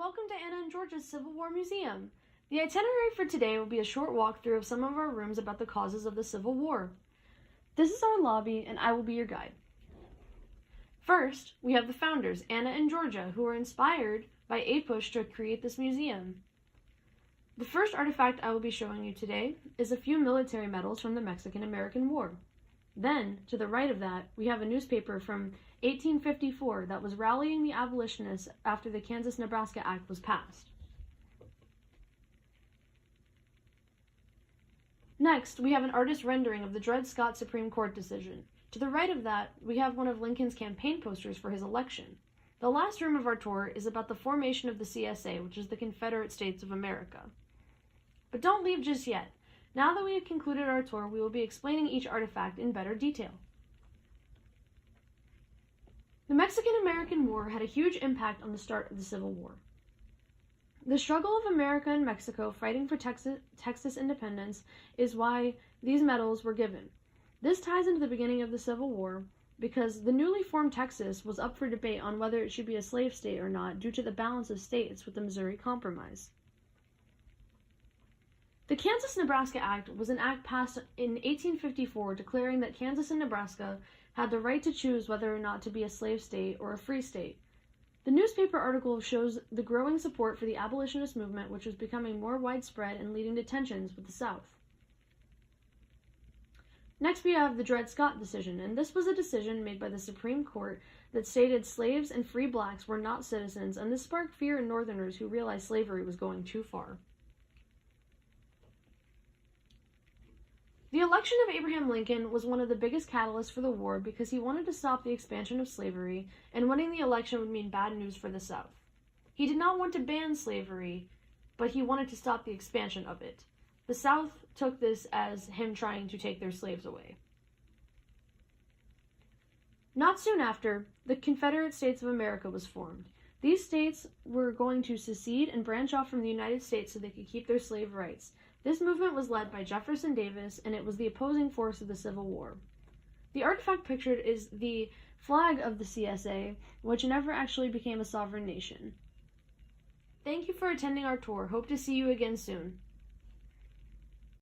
welcome to Anna and George's Civil War Museum. The itinerary for today will be a short walkthrough of some of our rooms about the causes of the Civil War. This is our lobby, and I will be your guide. First, we have the founders, Anna and Georgia, who were inspired by Apush to create this museum. The first artifact I will be showing you today is a few military medals from the Mexican-American War. Then, to the right of that, we have a newspaper from 1854 that was rallying the abolitionists after the Kansas-Nebraska Act was passed. Next, we have an artist rendering of the Dred Scott Supreme Court decision. To the right of that, we have one of Lincoln's campaign posters for his election. The last room of our tour is about the formation of the CSA, which is the Confederate States of America. But don't leave just yet. Now that we have concluded our tour, we will be explaining each artifact in better detail. The Mexican-American War had a huge impact on the start of the Civil War. The struggle of America and Mexico fighting for Texas independence is why these medals were given. This ties into the beginning of the Civil War because the newly formed Texas was up for debate on whether it should be a slave state or not due to the balance of states with the Missouri Compromise. The Kansas-Nebraska Act was an act passed in 1854 declaring that Kansas and Nebraska had the right to choose whether or not to be a slave state or a free state. The newspaper article shows the growing support for the abolitionist movement, which was becoming more widespread and leading to tensions with the South. Next, we have the Dred Scott decision, and this was a decision made by the Supreme Court that stated slaves and free blacks were not citizens, and this sparked fear in Northerners who realized slavery was going too far. The election of Abraham Lincoln was one of the biggest catalysts for the war because he wanted to stop the expansion of slavery, and winning the election would mean bad news for the South. He did not want to ban slavery, but he wanted to stop the expansion of it. The South took this as him trying to take their slaves away. Not soon after, the Confederate States of America was formed. These states were going to secede and branch off from the United States so they could keep their slave rights. This movement was led by Jefferson Davis, and it was the opposing force of the Civil War. The artifact pictured is the flag of the CSA, which never actually became a sovereign nation. Thank you for attending our tour. Hope to see you again soon.